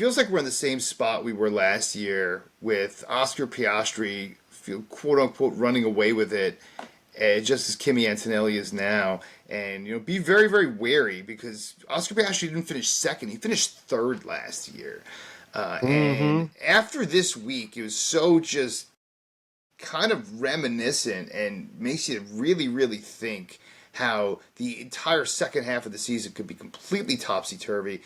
feels like we're in the same spot we were last year with Oscar Piastri, quote unquote, running away with it, just as Kimi Antonelli is now. And, be very, very wary because Oscar Piastri didn't finish second. He finished third last year. And after this week, it was so just kind of reminiscent and makes you really, really think how the entire second half of the season could be completely topsy-turvy.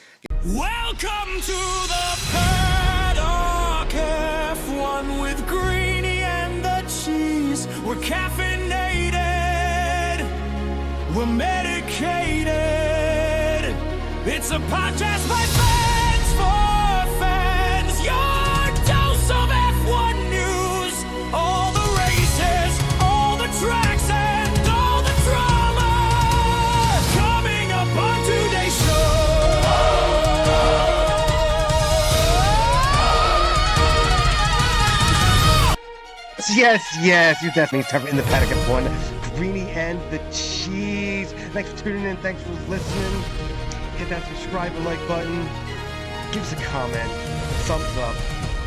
Welcome to the Paddock F1 with Greeny and the cheese. We're caffeinated, we're medicated. It's a podcast by fans for fans. Your dose of F1 news. All the races, all the tracks, and all the drama. Coming up on today's show. Yes, you definitely covered in the Paddock F1. Greeny and the cheese. Thanks for tuning in. Thanks for listening. Hit that subscribe and like button. Give us a comment, thumbs up,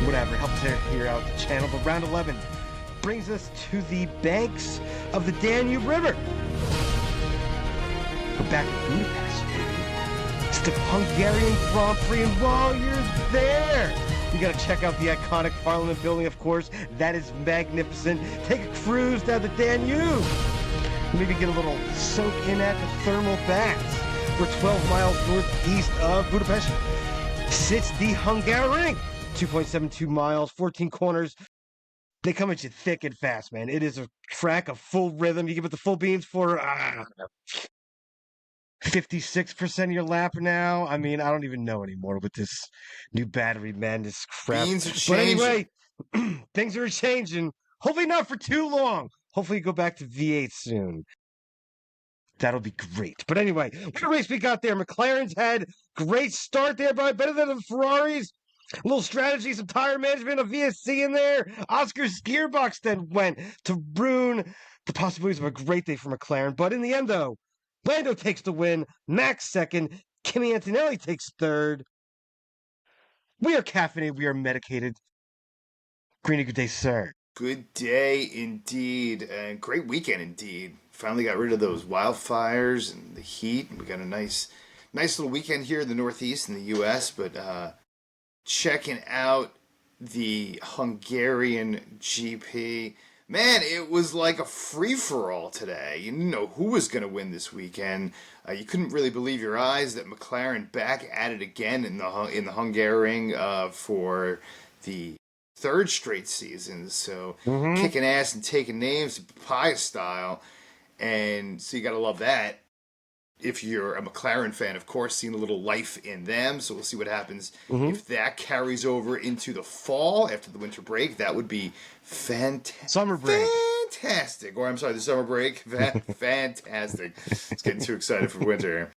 whatever. Helps to hear out the channel. But round 11 brings us to the banks of the Danube River. We're back in Budapest, baby. It's the Hungarian Grand Prix, and while you're there, you gotta check out the iconic Parliament building, of course. That is magnificent. Take a cruise down the Danube. Maybe get a little soak in at the thermal baths. We're 12 miles northeast of Budapest. Sits the Hungaroring. 2.72 miles, 14 corners. They come at you thick and fast, man. It is a track of full rhythm. You give it the full beans for 56% of your lap now. I mean, I don't even know anymore with this new battery, man. This crap. Beans are changing. But anyway, things are changing. Hopefully not for too long. Hopefully go back to V8 soon. That'll be great. But anyway, what a race we got there. McLaren's had great start there, but better than the Ferraris. A little strategy, some tire management, a VSC in there. Oscar's gearbox then went to ruin the possibilities of a great day for McLaren. But in the end, though, Lando takes the win, Max second, Kimi Antonelli takes third. We are caffeinated, we are medicated. Greeny, good day, sir. Good day indeed, and great weekend indeed. Finally got rid of those wildfires and the heat. We got a nice little weekend here in the Northeast in the U.S., but checking out the Hungarian GP. Man, it was like a free-for-all today. You didn't know who was going to win this weekend. You couldn't really believe your eyes that McLaren back at it again in the Hungaroring for the third straight season. So kicking ass and taking names, Papaya style. And so you got to love that. If you're a McLaren fan, of course, seeing a little life in them. So we'll see what happens if that carries over into the fall after the winter break. That would be fantastic. Summer break. Fantastic. Or I'm sorry, the summer break. Fantastic. It's getting too excited for winter.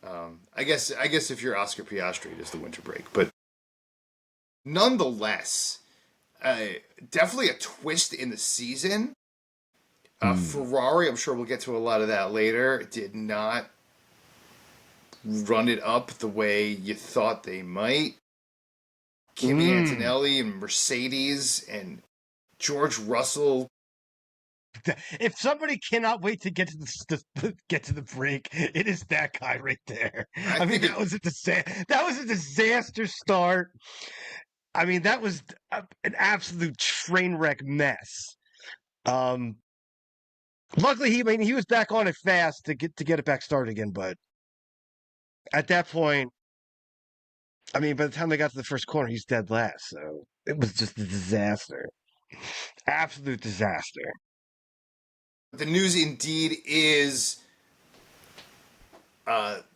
I guess if you're Oscar Piastri, it is the winter break. But nonetheless, definitely a twist in the season. Ferrari, I'm sure we'll get to a lot of that later, did not run it up the way you thought they might. Kimi Antonelli and Mercedes and George Russell. If somebody cannot wait to get to the break, it is that guy right there. I mean, that was a disaster start. I mean, that was an absolute train wreck mess. Luckily, he was back on it fast to get it back started again. But at that point, I mean, by the time they got to the first corner, he's dead last. So it was just a disaster, absolute disaster. The news indeed is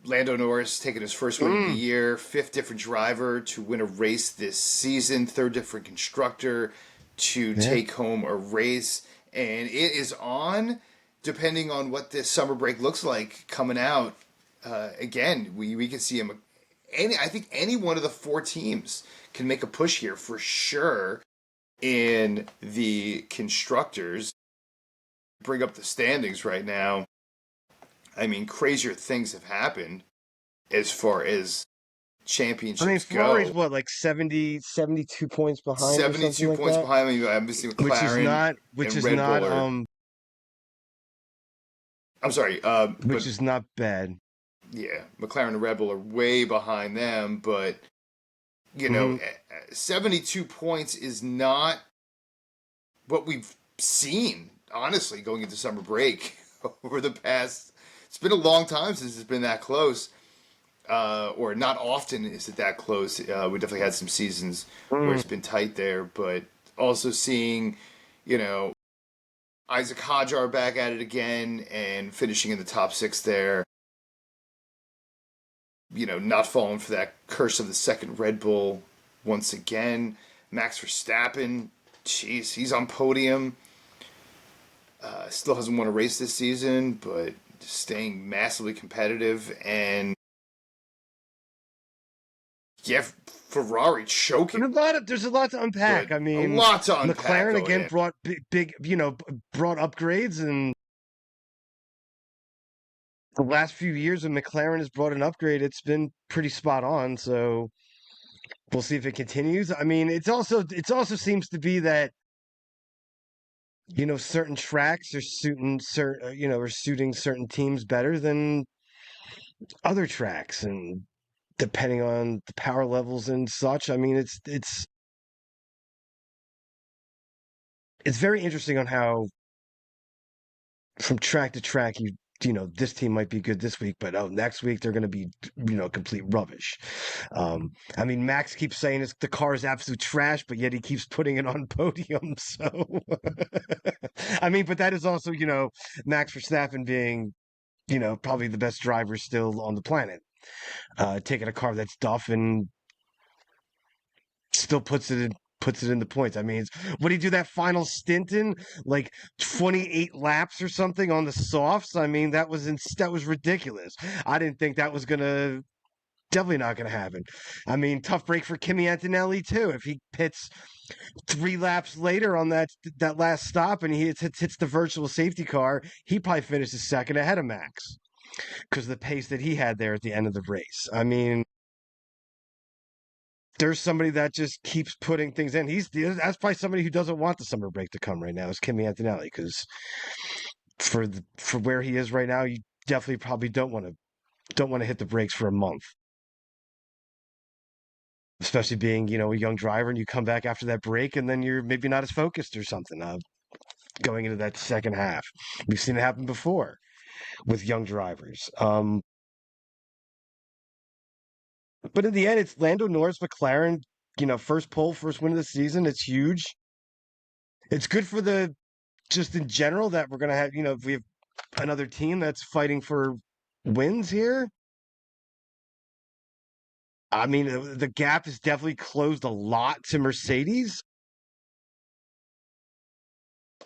Lando Norris taking his first win of the year, fifth different driver to win a race this season, third different constructor to take home a race, and it is on. Depending on what this summer break looks like coming out, again, we can see him. I think any one of the four teams can make a push here for sure in the constructors. Bring up the standings right now. I mean, crazier things have happened as far as championships Ferrari's go. what, like 70, 72 points behind or something 72 like points that? behind me. I'm missing Which is McLaren not, which and is Red not, Bull are. I'm sorry, which but is not bad. yeah, McLaren and Red Bull are way behind them. But you know, Hmm. 72 points is not what we've seen, honestly, going into summer break over the past. It's been a long time since it's been that close, or not often is it that close. We definitely had some seasons where it's been tight there, but also seeing, you know, Isaac Hadjar back at it again and finishing in the top 6 there. You know, not falling for that curse of the second Red Bull once again. Max Verstappen, jeez, he's on podium. Still hasn't won a race this season, but staying massively competitive. And yeah, Ferrari choking. There's a lot to unpack. But I a mean, lot to unpack McLaren going again in. brought big, brought upgrades, and the last few years when McLaren has brought an upgrade, it's been pretty spot on. So we'll see if it continues. I mean, it's also seems to be that certain tracks are suiting are suiting certain teams better than other tracks, and depending on the power levels and such. I mean, it's very interesting on how from track to track this team might be good this week, but next week they're going to be complete rubbish. I mean, Max keeps saying the car is absolute trash, but yet he keeps putting it on podium. So I mean, but that is also Max Verstappen being probably the best driver still on the planet, taking a car that's duff and still puts it in the points. I mean, what did he do that final stint in? Like 28 laps or something on the softs. I mean, that was ridiculous. I didn't think that was gonna definitely not gonna happen. I mean, tough break for Kimi Antonelli too. If he pits 3 laps later on that last stop and he hits the virtual safety car, he probably finishes second ahead of Max because of the pace that he had there at the end of the race. I mean, there's somebody that just keeps putting things in. That's probably somebody who doesn't want the summer break to come right now is Kimi Antonelli, because for where he is right now, you definitely probably don't want to hit the brakes for a month, especially being a young driver and you come back after that break and then you're maybe not as focused or something. Going into that second half, we've seen it happen before with young drivers. But in the end, it's Lando Norris, McLaren. First pole, first win of the season. It's huge. It's good for the just in general that we're gonna have. If we have another team that's fighting for wins here. I mean, the gap has definitely closed a lot to Mercedes.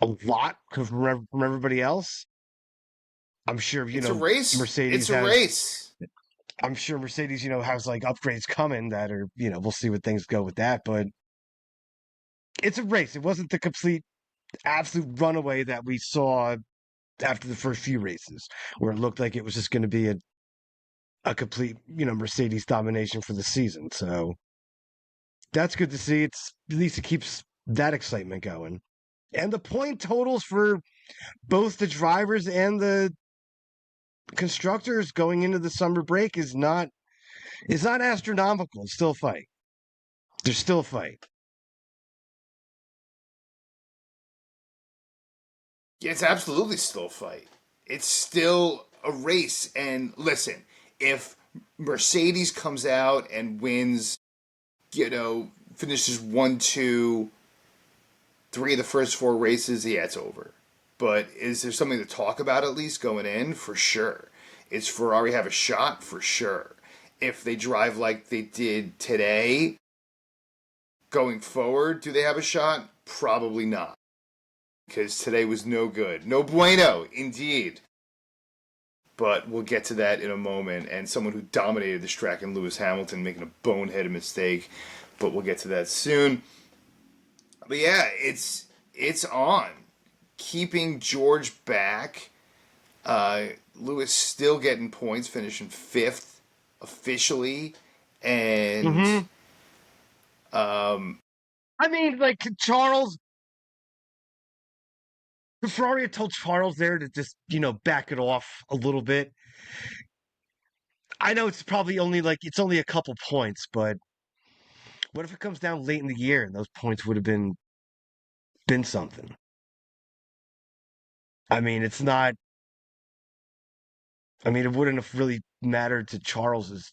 A lot from everybody else. I'm sure It's a race. Mercedes It's a has. race. I'm sure Mercedes has like upgrades coming that are we'll see what things go with that, but it's a race. It wasn't the complete absolute runaway that we saw after the first few races, where it looked like it was just going to be a complete Mercedes domination for the season. So that's good to see. It's at least it keeps that excitement going. And the point totals for both the drivers and the constructors going into the summer break is not astronomical. It's still a fight. There's still a fight. Yeah, it's absolutely still a fight. It's still a race. And listen, if Mercedes comes out and wins, finishes 1, 2, 3 of the first 4 races, yeah, it's over. But is there something to talk about at least going in? For sure. Is Ferrari have a shot? For sure. If they drive like they did today, going forward, do they have a shot? Probably not. Because today was no good. No bueno, indeed. But we'll get to that in a moment. And someone who dominated this track in Lewis Hamilton making a boneheaded mistake. But we'll get to that soon. But yeah, it's on. Keeping George back. Lewis still getting points, finishing 5th officially. And I mean, like Charles, the Ferrari had told Charles there to just, back it off a little bit. I know it's probably it's only a couple points, but what if it comes down late in the year and those points would have been something? I mean, it's not. I mean, it wouldn't have really mattered to Charles's,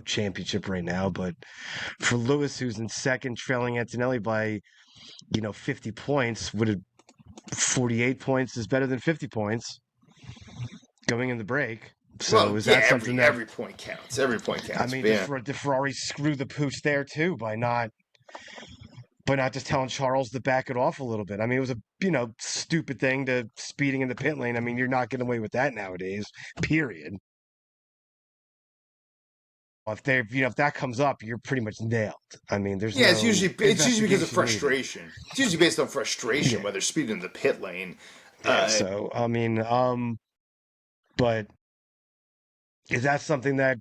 championship right now, but for Lewis, who's in second, trailing Antonelli by, 50 points, 48 points is better than 50 points going in the break. So is that something that every point counts? Every point counts. I mean, did Ferrari screw the pooch there too by not just telling Charles to back it off a little bit? I mean, it was a stupid thing to speeding in the pit lane. I mean, you're not getting away with that nowadays. Period. If that comes up, you're pretty much nailed. I mean, it's usually because of frustration. It's usually based on frustration, whether speeding in the pit lane. So I mean, but is that something that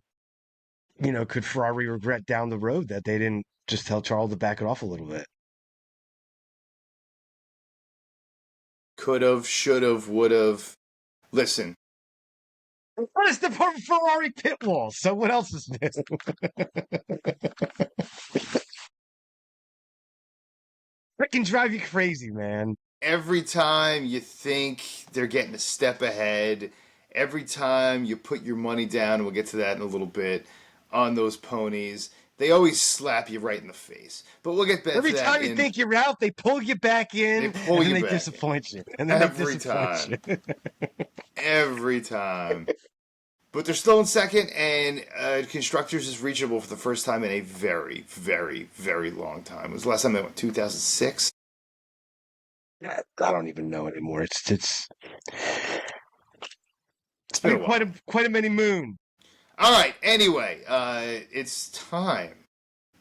could Ferrari regret down the road that they didn't just tell Charles to back it off a little bit? Could have, should have, would have. Listen. What is the Ferrari pit wall? So what else is new? That can drive you crazy, man. Every time you think they're getting a step ahead, every time you put your money down, and we'll get to that in a little bit, on those ponies, they always slap you right in the face. But we'll get back to that. Every time you think you're out, they pull you back in, and they disappoint you. And then every time. Every time. But they're still in second, and Constructors is reachable for the first time in a very, very, very long time. It was the last time they went, 2006? I don't even know anymore. It's been quite a many moon. All right. Anyway, it's time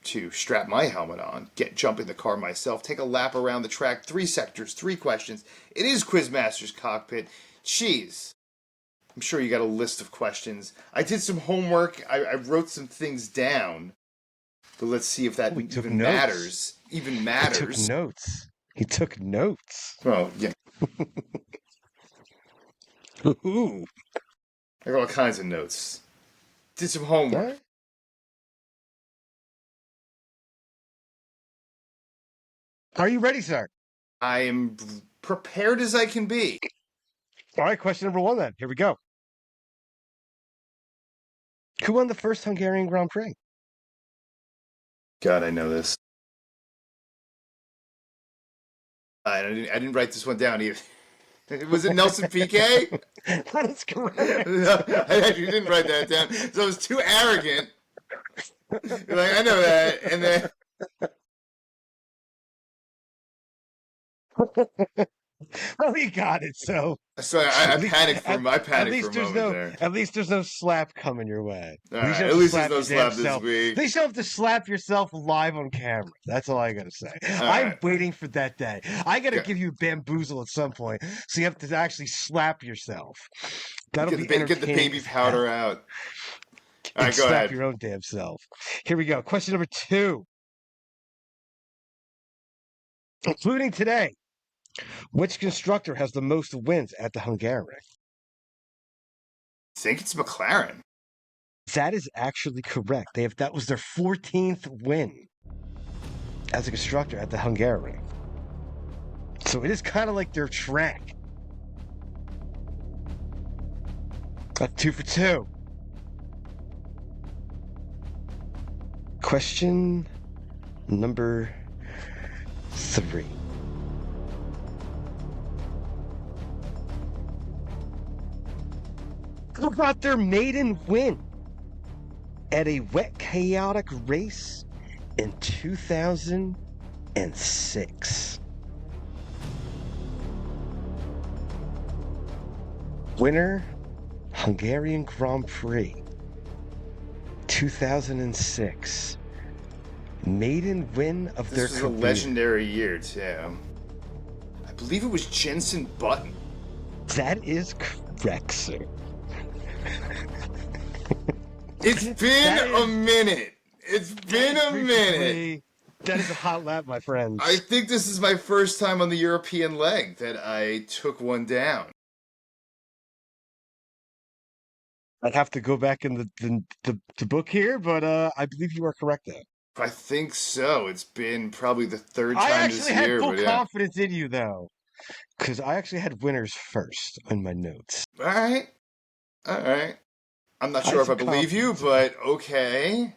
to strap my helmet on, jump in the car myself, take a lap around the track. 3 sectors, 3 questions. It is Quizmaster's Cockpit. Jeez. I'm sure you got a list of questions. I did some homework. I wrote some things down. But let's see if that even matters. He took notes. He took notes. Well, yeah. Ooh. I got all kinds of notes. Did some homework. Right. Are you ready, sir? I am prepared as I can be. All right, question number 1 then. Here we go. Who won the first Hungarian Grand Prix? God, I know this. I didn't write this one down either. Was it Nelson Piquet? That is correct. No, I actually didn't write that down. So I was too arrogant. Like, I know that. And then... Well, you got it. So I panicked for a moment there. At least there's no slap coming your way. At least there's no slap this week. At least you don't have to slap yourself live on camera. That's all I gotta say. I'm waiting for that day. I gotta give you a bamboozle at some point, so you have to actually slap yourself. That'll be entertaining. Get the baby powder out. All right, go ahead. Slap your own damn self. Here we go. Question number 2. Including today, which constructor has the most wins at the Hungaroring? I think it's McLaren. That is actually correct. That was their 14th win as a constructor at the Hungaroring. So it is kind of like their track. Got 2 for 2. Question number 3. How about their maiden win at a wet, chaotic race in 2006? Winner, Hungarian Grand Prix, 2006. Maiden win of their career. This was a legendary year, too. I believe it was Jenson Button. That is correct, sir. It's been a minute. It's been a 3 for minute. 3. That is a hot lap, my friends. I think this is my first time on the European leg that I took one down. I'd have to go back in the book here, but I believe you are correct there. I think so. It's been probably the third I time this actually had year, full but yeah. confidence in you, though, because I actually had winners first in my notes. All right. All right. I'm not I sure had if I some believe you, confidence. but okay.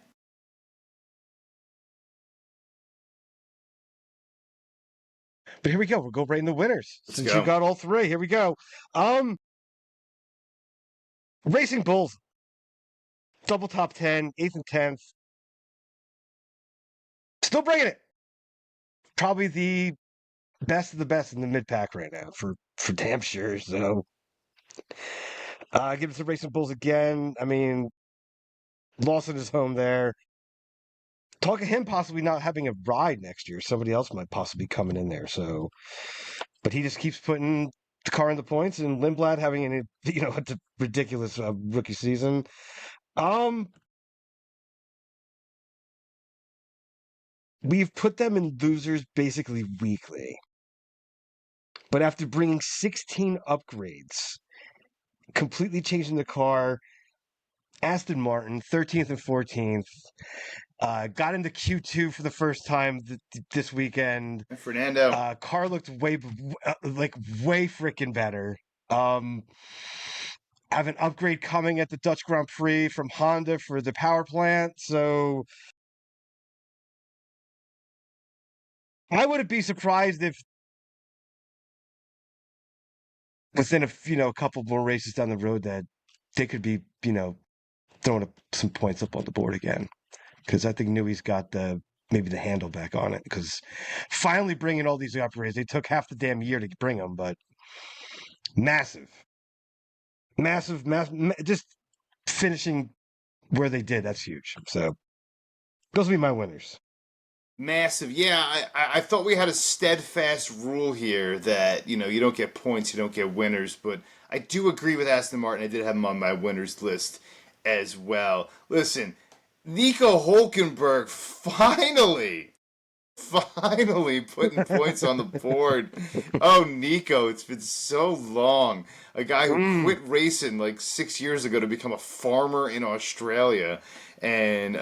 But here we go. We'll go right in the winners. Let's Since go. you got all three, here we go. Racing Bulls, double top 10, 8th and 10th. Still bringing it. Probably the best of the best in the mid pack right now for damn sure. So, give it to Racing Bulls again. I mean, Lawson is home there. Talk of him possibly not having a ride next year. Somebody else might possibly be coming in there. So, but he just keeps putting the car in the points, and Lindblad having a ridiculous rookie season. We've put them in losers basically weekly. But after bringing 16 upgrades, completely changing the car, Aston Martin, 13th and 14th, got into Q2 for the first time this weekend. Fernando. Car looked way freaking better. Have an upgrade coming at the Dutch Grand Prix from Honda for the power plant. So I wouldn't be surprised if within a couple more races down the road that they could be, throwing some points up on the board again. Because I think Newey's got maybe the handle back on it. Because finally bringing all these upgrades, they took half the damn year to bring them, but massive, just finishing where they did. That's huge. So those will be my winners. Massive. Yeah, I thought we had a steadfast rule here that, you don't get points, you don't get winners, but I do agree with Aston Martin. I did have him on my winners list as well. Listen, Nico Hulkenberg finally putting points on the board. Oh, Nico, it's been so long. A guy who quit racing like 6 years ago to become a farmer in Australia and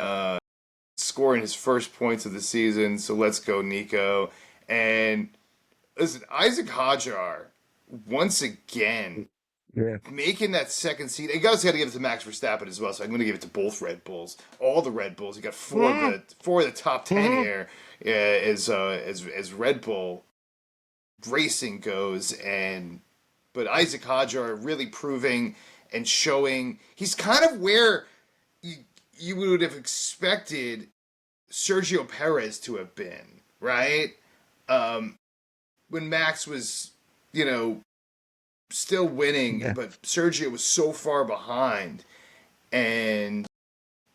scoring his first points of the season. So let's go, Nico. And listen, Isaac Hadjar, once again, making that second seat. You guys got to give it to Max Verstappen as well. So I'm going to give it to both Red Bulls, all the Red Bulls. You got four of the top 10 here as Red Bull racing goes. But Isaac Hadjar really proving and showing he's kind of where you would have expected Sergio Perez to have been, right? When Max was, still winning, but Sergio was so far behind. And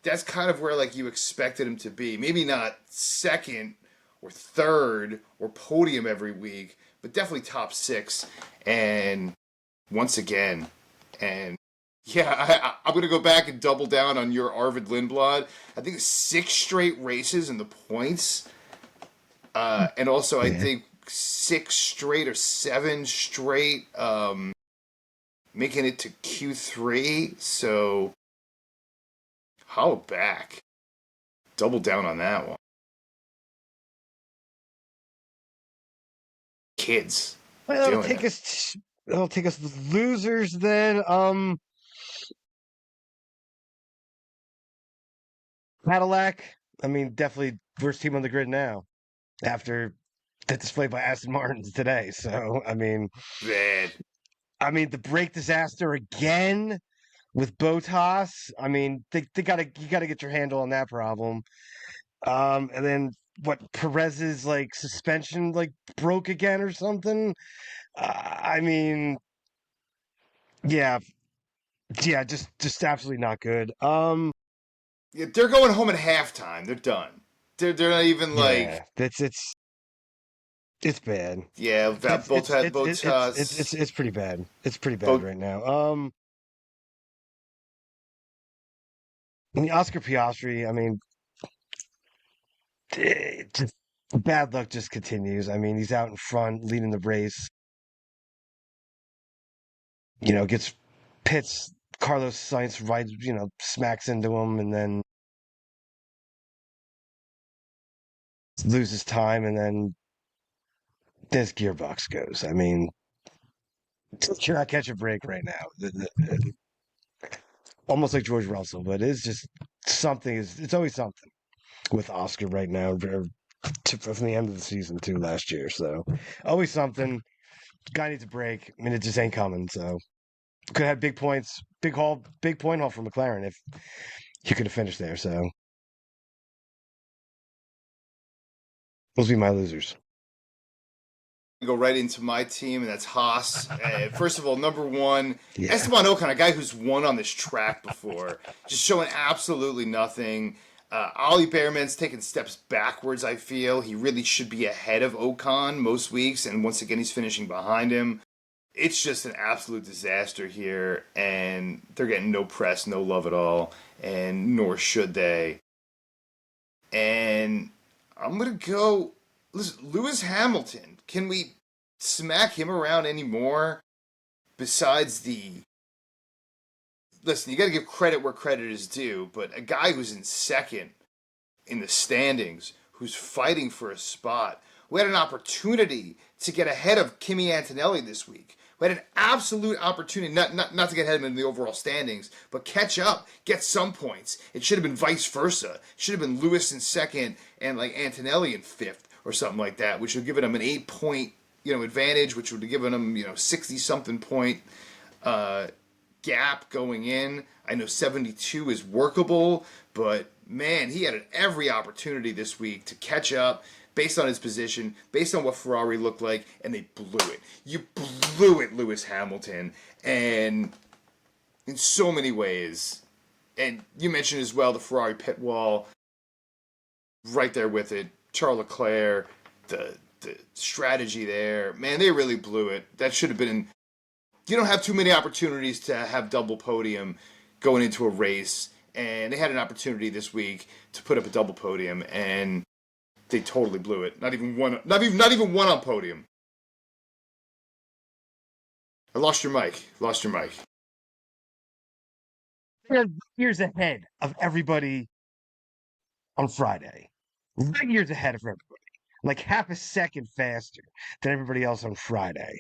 that's kind of where, you expected him to be. Maybe not second or third or podium every week, but definitely top 6. And once again, yeah, I'm going to go back and double down on your Arvid Lindblad. I think 6 straight races in the points. And also, I think 6 straight or 7 straight making it to Q3. So, how back? Double down on that one. Kids. Well, it'll take us to losers then. Cadillac, I mean, definitely worst team on the grid now after that display by Aston Martin today. So, I mean, bad. The brake disaster again with Bottas. I mean, you gotta get your handle on that problem. And then Perez's suspension broke again or something. Just absolutely not good. Yeah, they're going home at halftime. They're done. They're not even it's bad. Yeah, Bottas. It's pretty bad. It's pretty bad right now. Oscar Piastri, just the bad luck just continues. I mean, he's out in front, leading the race. Gets pits. Carlos Sainz rides, smacks into him, and then loses time, and then this gearbox goes. I mean, cannot catch a break right now. Almost like George Russell, but it's just something. It's always something with Oscar right now. From the end of the season too last year, so always something. Guy needs a break. I mean, it just ain't coming. So could have big points, big point haul for McLaren if he could have finished there. So those be my losers. Go right into my team, and that's Haas. First of all, number one, Yeah. Esteban Ocon, a guy who's won on this track before, just showing absolutely nothing. Ollie Behrman's taking steps backwards, I feel. He really should be ahead of Ocon most weeks, and once again, he's finishing behind him. It's just an absolute disaster here, and they're getting no press, no love at all, and nor should they. And I'm going to go... Listen, Lewis Hamilton, can we smack him around anymore? Besides the... Listen, you got to give credit where credit is due, but a guy who's in second in the standings, who's fighting for a spot, who had an opportunity to get ahead of Kimi Antonelli this week, who had an absolute opportunity, not to get ahead of him in the overall standings, but catch up, get some points. It should have been vice versa. It should have been Lewis in second and like Antonelli in fifth, or something like that, which would have given him an 8-point, advantage, which would have given him, 60-something point gap going in. I know 72 is workable, but man, he had every opportunity this week to catch up based on his position, based on what Ferrari looked like, and they blew it. You blew it, Lewis Hamilton, and in so many ways. And you mentioned as well the Ferrari pit wall, right there with it. Charles Leclerc, the strategy there, man, they really blew it. That should have been... You don't have too many opportunities to have double podium going into a race, and they had an opportunity this week to put up a double podium, and they totally blew it. Not even one on podium. I lost your mic. They're years ahead of everybody on Friday. Right years ahead of everybody. Like half a second faster than everybody else on Friday.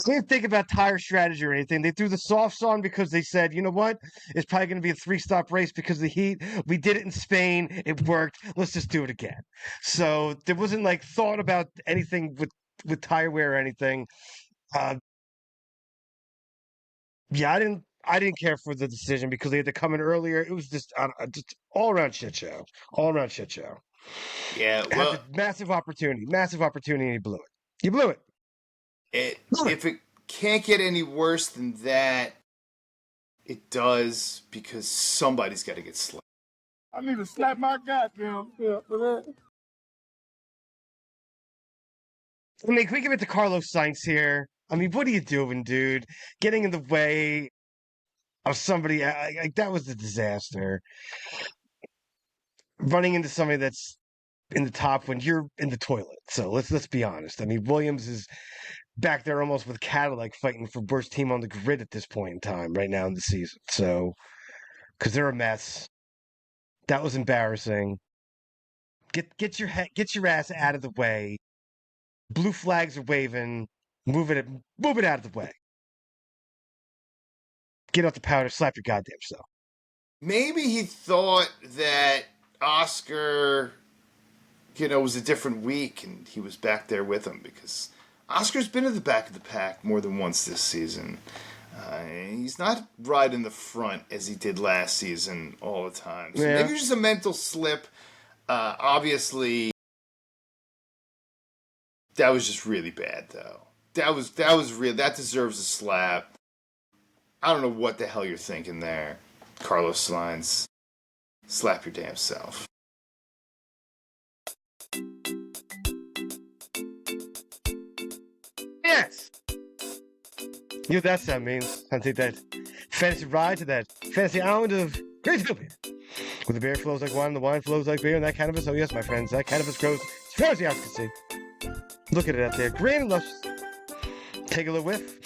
They didn't think about tire strategy or anything. They threw the softs on because they said, you know what? It's probably going to be a 3-stop race because of the heat. We did it in Spain. It worked. Let's just do it again. So there wasn't like thought about anything with tire wear or anything. Yeah, I didn't care for the decision because they had to come in earlier. It was just all around shit show. Yeah, well, had a massive opportunity, and you blew it. You blew it. If it can't get any worse than that, it does, because somebody's got to get slapped. I need to slap my goddamn self for that. I mean, can we give it to Carlos Sainz here? I mean, what are you doing, dude? Getting in the way of somebody, that was a disaster. Running into somebody that's in the top when you're in the toilet. So let's be honest. I mean, Williams is back there almost with Cadillac fighting for worst team on the grid at this point in time right now in the season. So, because they're a mess. That was embarrassing. Get your ass out of the way. Blue flags are waving. Move it out of the way. Get off the powder. Slap your goddamn self. Maybe he thought that Oscar, was a different week, and he was back there with him, because Oscar's been at the back of the pack more than once this season. He's not right in the front as he did last season all the time. So maybe it was just a mental slip. Obviously, that was just really bad, though. That was real. That deserves a slap. I don't know what the hell you're thinking there, Carlos Sainz. Slap your damn self. Yes. You know what that sound means? I think that fantasy ride to that fantasy island of Great Utopia. Where the beer flows like wine, the wine flows like beer, and that cannabis, oh yes, my friends, that cannabis grows as far as the eyes can see. Look at it out there, green and luscious. Take a little whiff.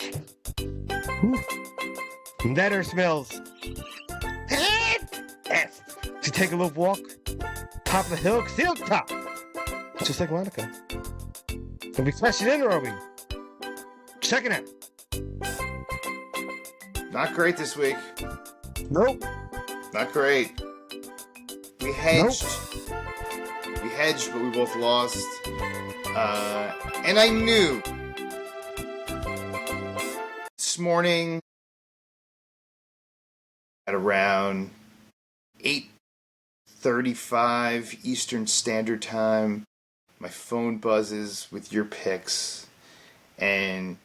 Whew. And that air smells. Yes. So take a little walk, top of the hill, seal top. Just like Monica. Are we flashing in or are we checking out? Not great this week. Nope. Not great. We hedged. We hedged, but we both lost. And I knew this morning at around 8:35 Eastern Standard Time, my phone buzzes with your picks, and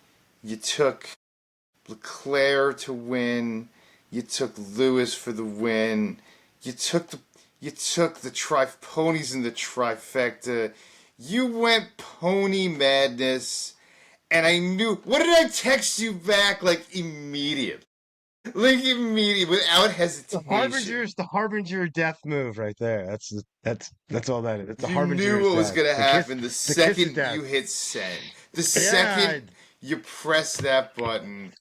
you took Leclerc to win. You took Lewis for the win. You took the ponies in the trifecta. You went pony madness, and I knew. What did I text you back like immediate? Like immediate, without hesitation. The harbinger death move right there. That's all that is. It's a You harbinger. knew what was going to happen the second death. you hit send. The second you press that button,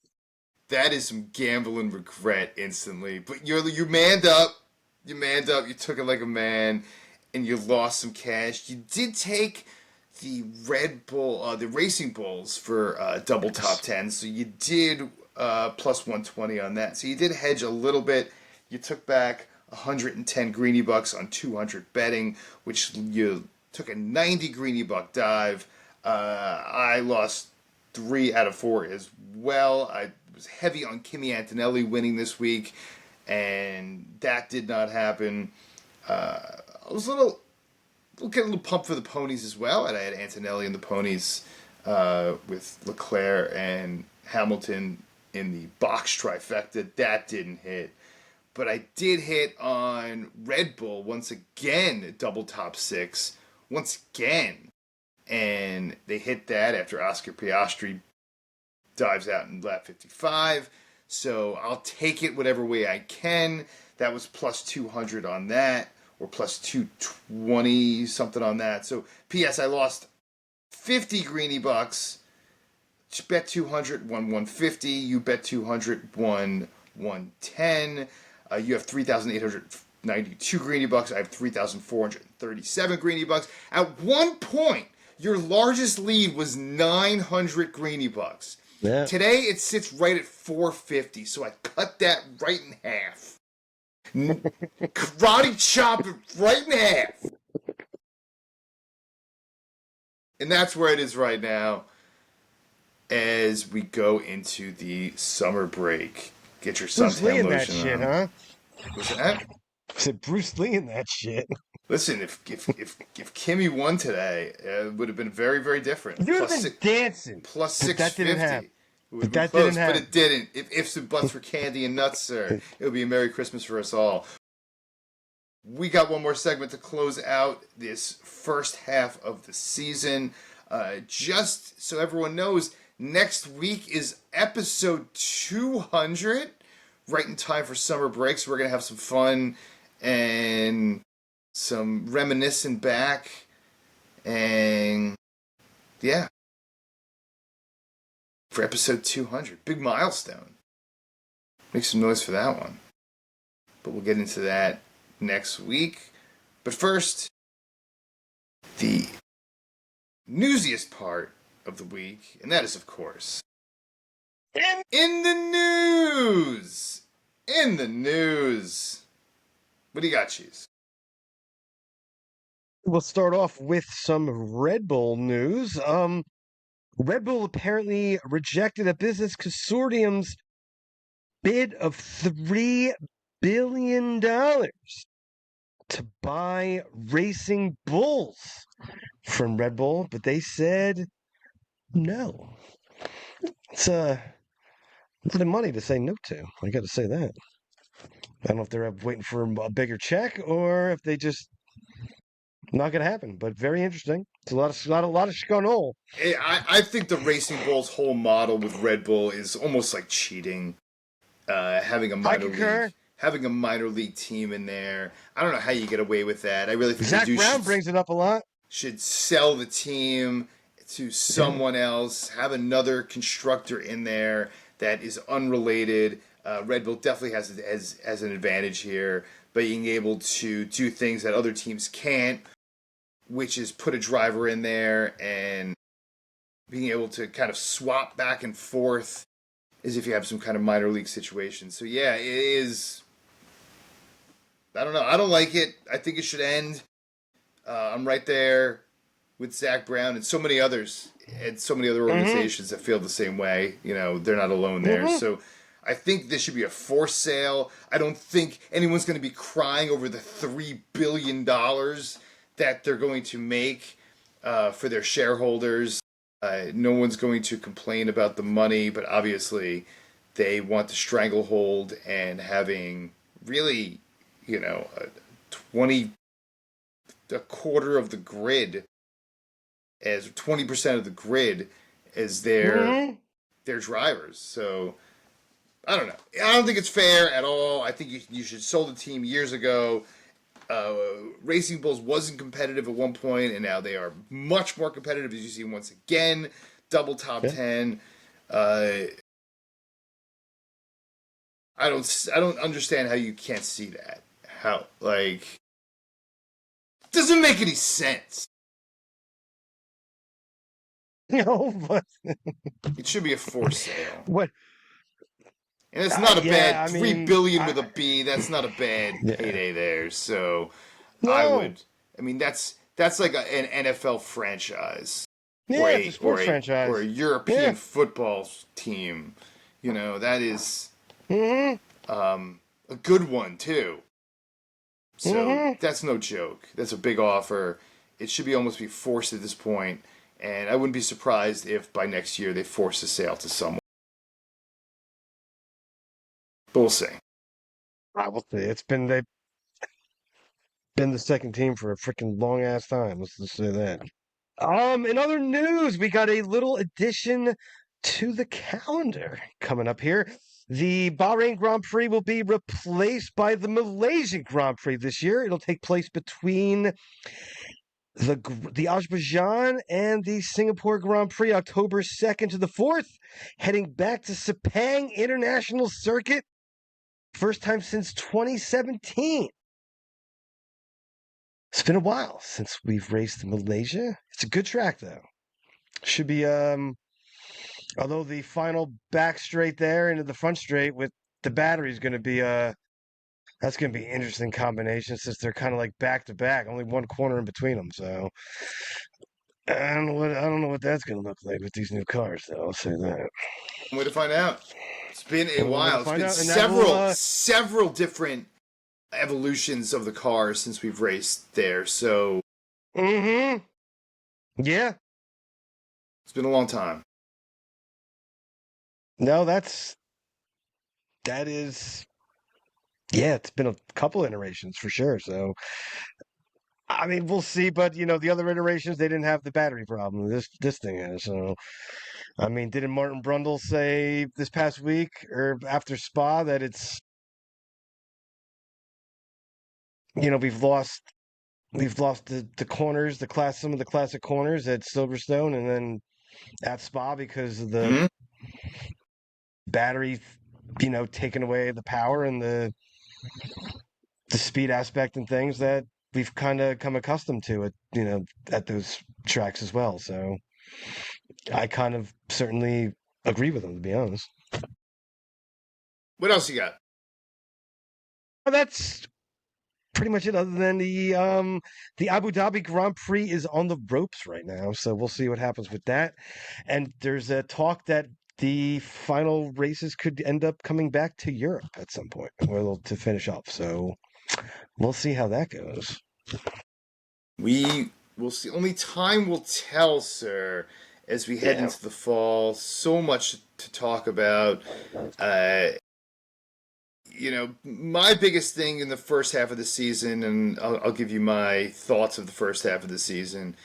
that is some gambling regret instantly. But you manned up. You manned up. You took it like a man, and you lost some cash. You did take the Red Bull, the Racing Bulls for double top 10. So you did plus 120 on that. So you did hedge a little bit. You took back 110 Greenybucks on 200 betting, which you took a 90 Greenybuck dive. I lost 3 out of 4 as well. I was heavy on Kimi Antonelli winning this week, and that did not happen. I was getting a little pumped for the ponies as well, and I had Antonelli and the ponies with Leclerc and Hamilton in the box trifecta. That didn't hit. But I did hit on Red Bull once again, double top 6, once again. And they hit that after Oscar Piastri dives out in lap 55. So I'll take it whatever way I can. That was plus 200 on that, or plus 220 something on that. So P.S. I lost 50 Greenybucks. Bet 200, won 150. You bet 200, won 110. You have 3,892 Greenybucks. I have 3,437 Greenybucks. At one point, your largest lead was 900 Greenybucks. Yeah. Today, it sits right at 450, so I cut that right in half. Karate chop it right in half. And that's where it is right now as we go into the summer break. Get your Bruce Lee suntan in that lotion shit, on. huh? What's that? I said Bruce Lee in that shit. Listen, if Kimi won today, it would have been very, very different. You would have been dancing. Plus But that 650. didn't happen. It would But have been that close, didn't happen. but it didn't. If ifs and buts were candy and nuts, sir, it would be a Merry Christmas for us all. We got one more segment to close out this first half of the season. Just so everyone knows, next week is episode 200, right in time for summer break. So we're going to have some fun and some reminiscing back. And yeah, for episode 200. Big milestone. Make some noise for that one. But we'll get into that next week. But first, the newsiest part of the week, and that is, of course, in the news. In the news. What do you got, Cheese? We'll start off with some Red Bull news. Red Bull apparently rejected a business consortium's bid of $3 billion to buy Racing Bulls from Red Bull, but they said no. It's a lot of money to say no to. I got to say that. I don't know if they're waiting for a bigger check or if they just not going to happen. But very interesting. It's a lot of schonol. I think the Racing Bulls' whole model with Red Bull is almost like cheating. Having a minor having a minor league team in there. I don't know how you get away with that. I really think Zach Brown brings it up a lot. Should sell the team to someone else, have another constructor in there that is unrelated. Red Bull definitely has an advantage here, being able to do things that other teams can't, which is put a driver in there and being able to kind of swap back and forth as if you have some kind of minor league situation. So yeah, it is. I don't know. I don't like it. I think it should end. I'm right there with Zach Brown and so many others and so many other organizations that feel the same way. You know, they're not alone there. So I think this should be a forced sale. I don't think anyone's going to be crying over the $3 billion that they're going to make for their shareholders. No one's going to complain about the money, but obviously they want the stranglehold and having really, you know, a quarter of the grid as 20% of the grid as their drivers. So I don't know. I don't think it's fair at all. I think you should sold the team years ago. Racing Bulls wasn't competitive at one point, and now they are much more competitive, as you see once again. Double top 10. I don't understand how you can't see that. How, like, doesn't make any sense. No, but It should be a forced sale. what? And it's not a bad I $3 mean, billion with a B. That's not a bad payday there. So No. I mean, that's like an NFL franchise. Yeah, it's a sports franchise. Or a European football team. You know, that is a good one, too. So that's no joke. That's a big offer. It should almost be forced at this point. And I wouldn't be surprised if by next year they force a sale to someone. But we'll see. I will say they've been the second team for a freaking long ass time. Let's just say that. In other news, we got a little addition to the calendar coming up here. The Bahrain Grand Prix will be replaced by the Malaysian Grand Prix this year. It'll take place between the Azerbaijan and the Singapore Grand Prix, October 2nd to the 4th, heading back to Sepang International Circuit. First time since 2017. It's been a while since we've raced in Malaysia. It's a good track, though. Should be, although the final back straight there into the front straight with the battery is going to be, that's going to be an interesting combination since they're kind of like back to back, only one corner in between them. So I don't know what that's going to look like with these new cars, though. I'll say that. Way to find out. It's been a while. It's been several different evolutions of the cars since we've raced there. So, yeah, it's been a long time. No, that is, yeah, it's been a couple iterations for sure. So, I mean, we'll see. But you know, the other iterations they didn't have the battery problem. This thing has. So, I mean, didn't Martin Brundle say this past week or after Spa that it's, you know, we've lost the corners, some of the classic corners at Silverstone and then at Spa because of the battery, you know, taking away the power and the speed aspect and things that we've kind of come accustomed to at those tracks as well. So I kind of certainly agree with them, to be honest. What else you got? Well, that's pretty much it, other than the Abu Dhabi Grand Prix is on the ropes right now, so we'll see what happens with that. And there's a talk that the final races could end up coming back to Europe at some point to finish off. So we'll see how that goes. We will see. Only time will tell, sir, as we head into the fall. So much to talk about. You know, my biggest thing in the first half of the season, and I'll give you my thoughts of the first half of the season.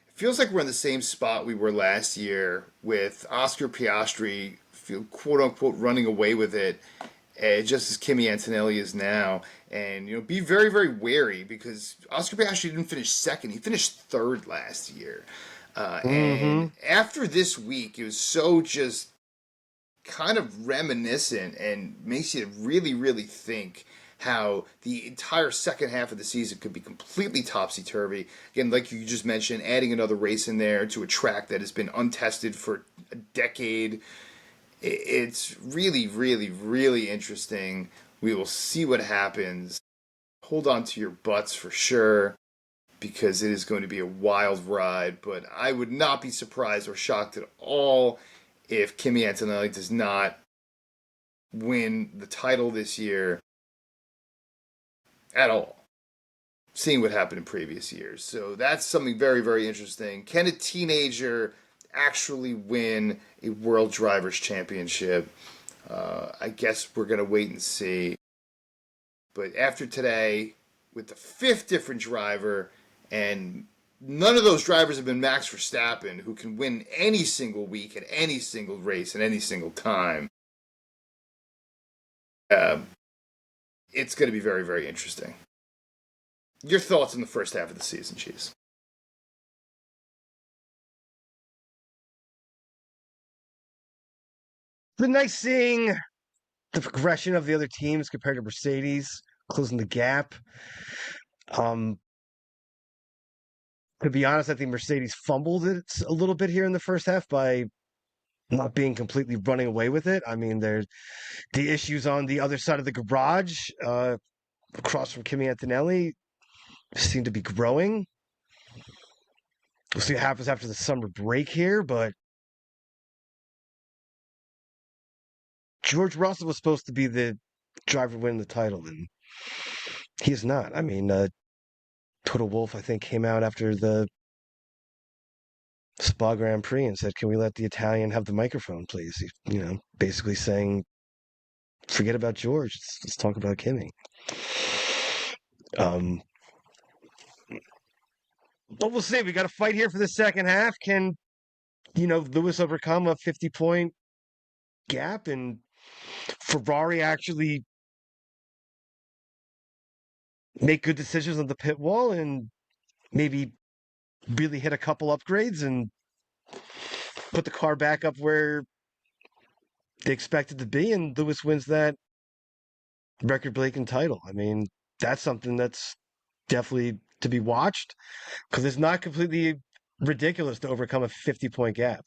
It feels like we're in the same spot we were last year with Oscar Piastri, quote unquote, running away with it. just as Kimi Antonelli is now. And, be very, very wary because Oscar Piastri didn't finish second. He finished third last year. And after this week, it was so just kind of reminiscent and makes you really, really think how the entire second half of the season could be completely topsy-turvy. Again, like you just mentioned, adding another race in there to a track that has been untested for a decade. It's really, really, really interesting. We will see what happens. Hold on to your butts for sure, because it is going to be a wild ride. But I would not be surprised or shocked at all if Kimi Antonelli does not win the title this year at all, seeing what happened in previous years. So that's something very, very interesting. Can a teenager actually win a World Drivers' Championship? I guess we're going to wait and see. But after today, with the fifth different driver, and none of those drivers have been Max Verstappen, who can win any single week at any single race at any single time, it's going to be very, very interesting. Your thoughts on the first half of the season, Cheese? It's been nice seeing the progression of the other teams compared to Mercedes, closing the gap. To be honest, I think Mercedes fumbled it a little bit here in the first half by not being completely running away with it. I mean, there's the issues on the other side of the garage, across from Kimi Antonelli, seem to be growing. We'll see what happens after the summer break here, but George Russell was supposed to be the driver winning the title, and he is not. I mean, Toto Wolff, I think, came out after the Spa Grand Prix and said, "Can we let the Italian have the microphone, please?" Basically saying, forget about George. Let's talk about Kimi. But we'll see. We got a fight here for the second half. Can, Lewis overcome a 50-point gap and Ferrari actually make good decisions on the pit wall and maybe really hit a couple upgrades and put the car back up where they expect it to be, and Lewis wins that record-breaking title? I mean, that's something that's definitely to be watched, because it's not completely ridiculous to overcome a 50-point gap,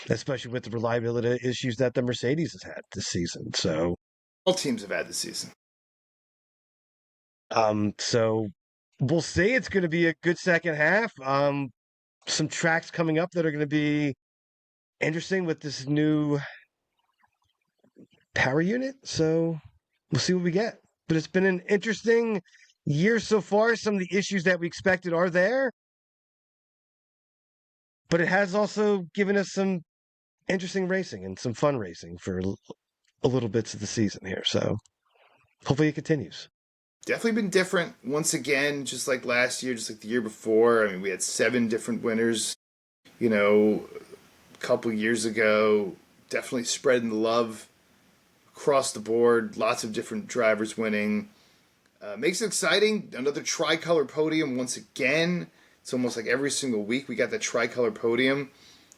especially with the reliability issues that the Mercedes has had this season. So all teams have had this season. So we'll see. It's going to be a good second half. Some tracks coming up that are going to be interesting with this new power unit. So we'll see what we get. But it's been an interesting year so far. Some of the issues that we expected are there. But it has also given us some interesting racing and some fun racing for a little bits of the season here. So hopefully it continues. Definitely been different once again, just like last year, just like the year before. I mean, we had 7 different winners, a couple years ago. Definitely spreading the love across the board. Lots of different drivers winning. Makes it exciting. Another tricolor podium once again. It's almost like every single week we got the tricolor podium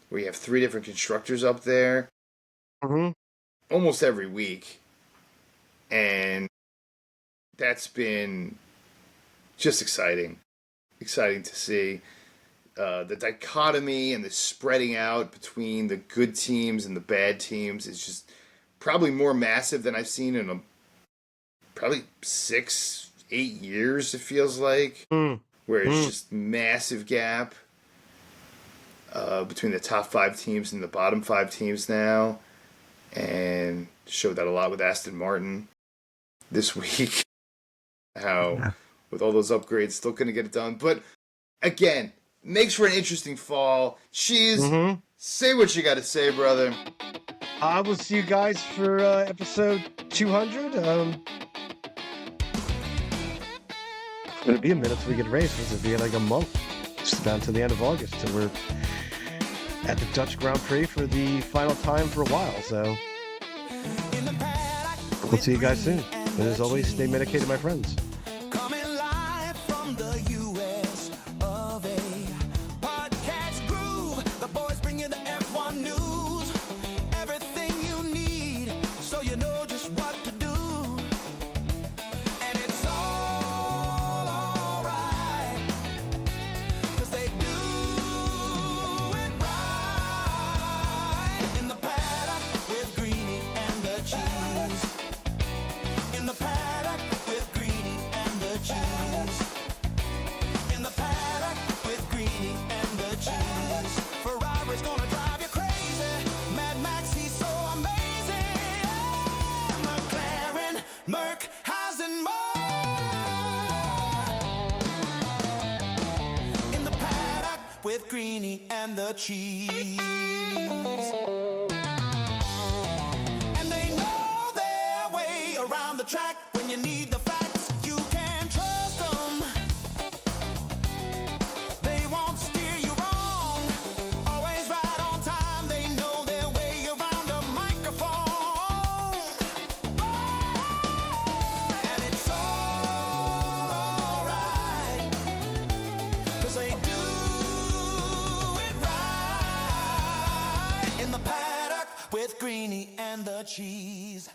where you have 3 different constructors up there. Almost every week. And that's been just exciting. Exciting to see. The dichotomy and the spreading out between the good teams and the bad teams is just probably more massive than I've seen in probably 6-8 years, it feels like. Where it's just massive gap between the top 5 teams and the bottom 5 teams now. And showed that a lot with Aston Martin this week. How, with all those upgrades, still couldn't get it done. But, again, makes for an interesting fall. Cheese, say what you got to say, brother. I will see you guys for episode 200. It's going to be a minute till we get a race. It's going to be like a month. Just down to the end of August till we're at the Dutch Grand Prix for the final time for a while. So We'll see you guys soon. And as always, stay medicated, my friends. Coming live from the US of A. Podcast Groove. The boys bring you the F1 news. Everything you need, so you know just what to do. And it's all alright, 'cause they do it right. In the paddock with Greeny and the cheese. In the paddock with Greeny and the cheese. In the paddock with Greeny and the cheese. Ferrari's gonna drive you crazy. Mad Max, he's so amazing. McLaren, Merc, has and more. In the paddock with Greeny and the cheese. And they know their way around the track. When you need the facts, you can trust them. They won't steer you wrong. Always right on time. They know their way around a microphone. And it's all right, 'cause they do it right. In the paddock with Greeny and the cheese.